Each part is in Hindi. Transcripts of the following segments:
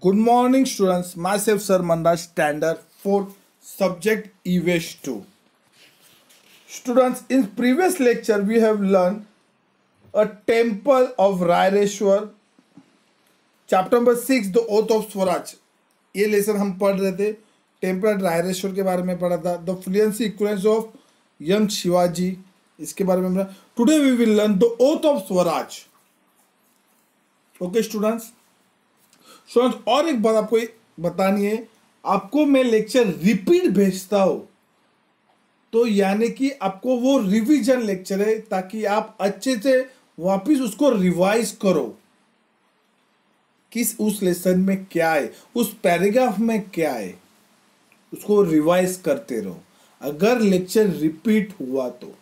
Good morning, students. Myself, Sir Manraj, standard 4, subject EVS 2. Students, in previous lecture, we have learned a temple of Raireshwar, chapter number 6, the oath of Swaraj. ये लेसन हम पढ़ रहे थे. टेम्पल एट रायरेश्वर के बारे में पढ़ा था. The fluency equivalence of young Shivaji, इसके बारे में. Today we will learn the oath of Swaraj. Okay students. और एक बात आपको बतानी है, आपको मैं लेक्चर रिपीट भेजता हूं तो यानी कि आपको वो रिवीजन लेक्चर है, ताकि आप अच्छे से वापस उसको रिवाइज करो. किस उस लेसन में क्या है, उस पैराग्राफ में क्या है, उसको रिवाइज करते रहो अगर लेक्चर रिपीट हुआ तो.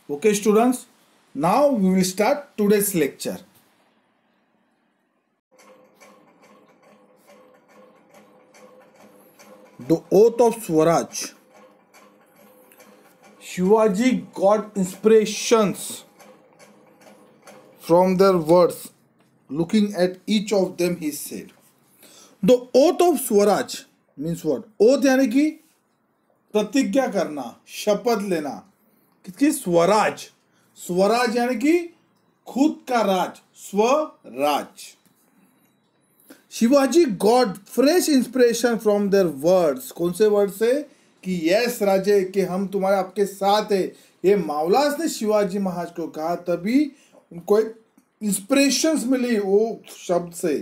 Okay students, now we will start today's lecture. The oath of Swaraj. Shivaji got inspirations from their words. Looking at each of them, he said, "The oath of Swaraj means what? Oath यानी कि प्रतिज्ञा करना, शपथ लेना. किसकी? स्वराज. स्वराज यानी कि खुद का राज, स्वराज. Shivaji got fresh inspiration from their words. कौन से वर्ड से? कि यस राजे, कि हम तुम्हारे आपके साथ है. ये मावलास ने शिवाजी महाराज को कहा, तभी उनको एक इंस्पिरेशंस मिली वो शब्द से.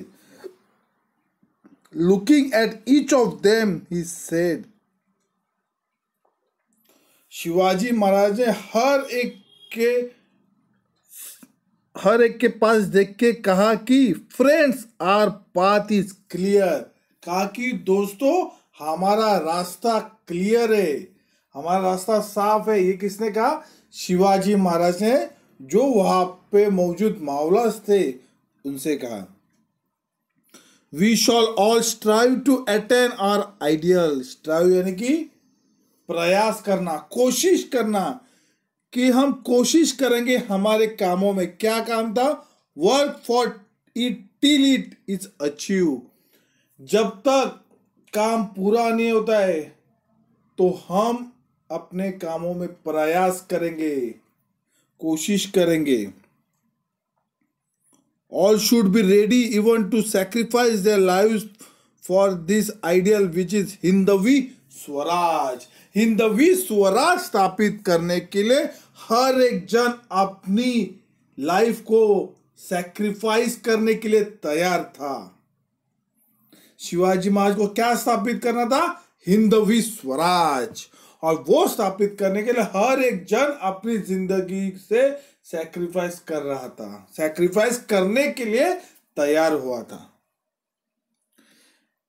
Looking at each of them he said. Shivaji Maharaj ने हर एक के पास देख के कहा कि friends our path is clear. कहा कि दोस्तों हमारा रास्ता क्लियर है, हमारा रास्ता साफ है. ये किसने कहा? शिवाजी महाराज ने, जो वहां पे मौजूद मावलास थे उनसे कहा. We shall all strive to attain our ideal. Strive यानी कि प्रयास करना, कोशिश करना, कि हम कोशिश करेंगे हमारे कामों में. क्या काम था? Work for it till it is achieve. जब तक काम पूरा नहीं होता है तो हम अपने कामों में प्रयास करेंगे, कोशिश करेंगे. All should be ready even to sacrifice their lives for this ideal which is Hindavi Swaraj. Hindavi Swaraj स्थापित करने के लिए हर एक जन अपनी लाइफ को सैक्रिफाइस करने के लिए तैयार था. शिवाजी महाराज को क्या स्थापित करना था? हिंदवी स्वराज. और वो स्थापित करने के लिए हर एक जन अपनी जिंदगी से सैक्रिफाइस कर रहा था, सैक्रिफाइस करने के लिए तैयार हुआ था.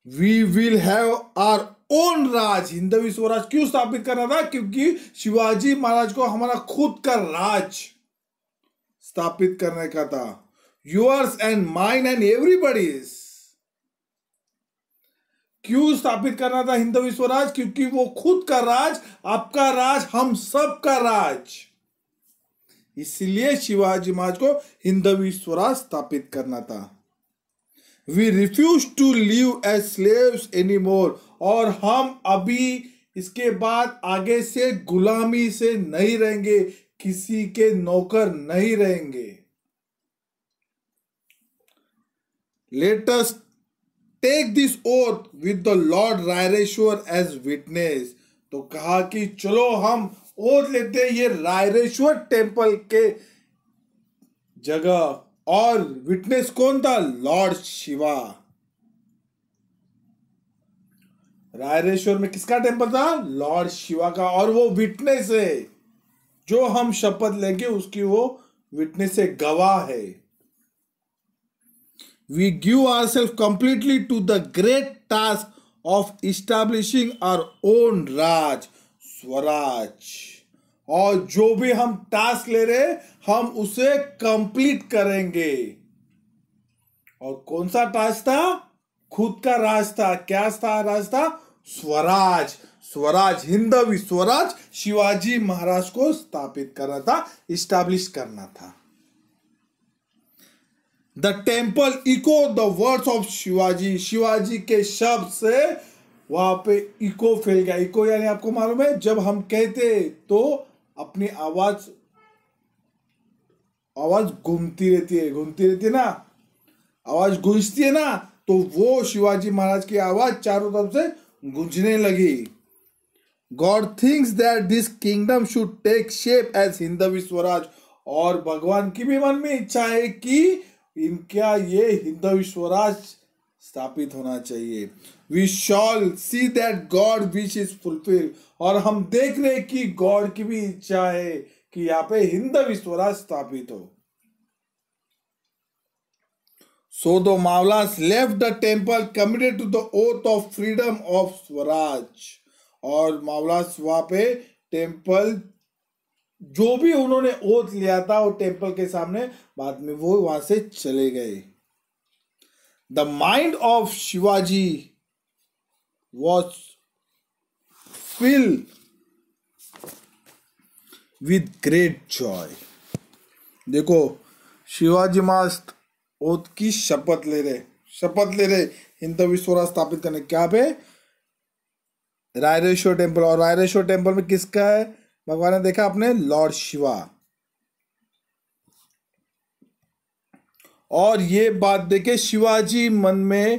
We will have our own raj. Hindavi Swaraj क्यों स्थापित करना था? क्योंकि शिवाजी महाराज को हमारा खुद का राज स्थापित करने का था. Yours and mine and everybody's. क्यों स्थापित करना था हिंदवी स्वराज? क्योंकि वो खुद का राज, आपका राज, हम सब का राज. इसलिए शिवाजी महाराज को हिंदवी स्वराज स्थापित करना था. We refuse to live as slaves anymore. और हम अभी इसके बाद आगे से गुलामी से नहीं रहेंगे, किसी के नौकर नहीं रहेंगे. Let us take this oath with the Lord Raireshwar as witness. तो कहा कि चलो हम ओथ लेते हैं ये रायरेश्वर टेम्पल के जगह. और विटनेस कौन था? लॉर्ड शिवा. रायरेश्वर में किसका टेम्पल था? लॉर्ड शिवा का. और वो विटनेस है, जो हम शपथ लेंगे उसकी वो विटनेस है, गवाह है. We give ourselves completely to the great task of establishing our own raj, Swaraj. और जो भी हम टास्क ले रहे हम उसे कंप्लीट करेंगे. और कौन सा टास्क था? खुद का राज था. क्या था? राज था स्वराज. स्वराज, हिंदवी स्वराज शिवाजी महाराज को स्थापित करना था, इस्टेब्लिश करना था. The temple echo the words of Shivaji, Shivaji के शब्द से वहां पे इको फैल गया। इको यानी आपको मालूम है जब हम कहते तो अपनी आवाज घूमती रहती है ना, आवाज गूंजती है ना, तो वो शिवाजी महाराज की आवाज चारों तरफ से गूंजने लगी। God thinks that this kingdom should take shape as Hindavi Swaraj, और भगवान की भी मन में इच्छा है कि इनका ये हिंदवी स्वराज स्थापित होना चाहिए। We shall see that God wish is fulfil, और हम देख रहे कि गॉड की भी इच्छा है कि यहाँ पे हिंदवी स्वराज स्थापित हो। So the Mavlas left the temple committed to the oath of freedom of Swaraj, और मावलास वहां पे टेम्पल जो भी उन्होंने ओथ लिया था वो टेम्पल के सामने, बाद में वो वहां से चले गए। The mind of Shivaji was filled with great Joy. देखो शिवाजी महाराज ओथ की शपथ ले रहे हिंदवी स्वराज स्थापित करने। क्या पे? रायरेश्वर टेम्पल, और रायरेश्वर टेम्पल में किसका है? भगवान ने देखा अपने लॉर्ड शिवा। और ये बात देखे शिवाजी मन में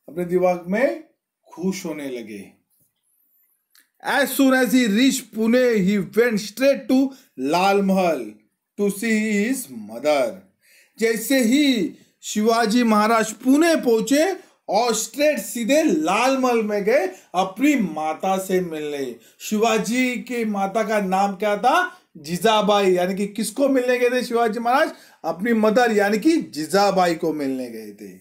अपने दिमाग में खुश होने लगे। As soon as he reached Pune, he went straight to Lal Mahal to see his mother. जैसे ही शिवाजी महाराज पुणे पहुंचे और स्ट्रेट सीधे लाल महल में गए अपनी माता से मिलने। शिवाजी की माता का नाम क्या था? जिजाबाई। यानी कि किसको मिलने गए थे शिवाजी महाराज? अपनी मदर यानी कि जिजाबाई को मिलने गए थे।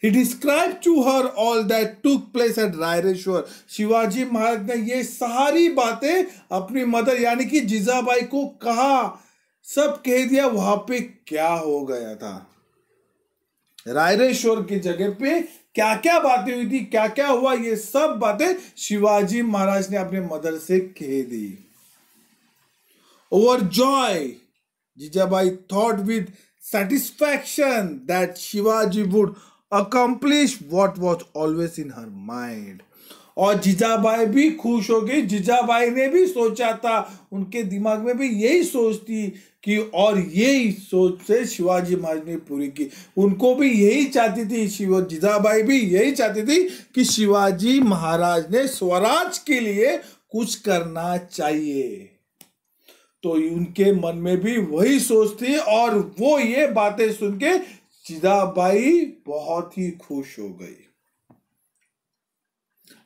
He described to her all that took place at Raireshwar. Shivaji Maharaj ने ये सारी बातें अपनी मदर यानी कि जिजाबाई को कहा, सब कह दिया वहां पे क्या हो गया था, रायरेश्वर की जगह पे क्या क्या बातें हुई थी, क्या क्या हुआ, ये सब बातें शिवाजी महाराज ने अपने मदर से कह दी। Overjoyed, Jijabai thought with satisfaction that Shivaji would accomplish what was always in her mind। और जिजाबाई भी खुश हो गई। जिजाबाई ने भी सोचा था, उनके दिमाग में भी यही सोच थी कि, और यही सोच से शिवाजी महाराज ने पूरी की। उनको भी यही चाहती थी, जिजाबाई भी यही चाहती थी कि शिवाजी महाराज ने स्वराज के लिए कुछ करना चाहिए। तो उनके मन में भी वही सोच थी, और वो ये बातें सुन के जिजाबाई बहुत ही खुश हो गई।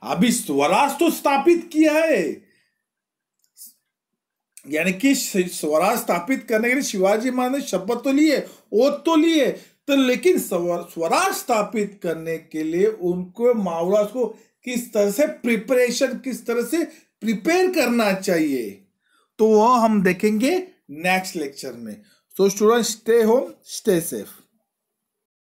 अभी स्वराज तो स्थापित किया है, यानी कि स्वराज स्थापित करने के लिए शिवाजी महाराज ने शपथ तो ली है, ओथ तो ली है, तो लेकिन स्वराज स्थापित करने के लिए उनको मावलास को किस तरह से प्रिपरेशन, किस तरह से प्रिपेयर करना चाहिए, तो वह हम देखेंगे नेक्स्ट लेक्चर में। So student, stay home, stay safe.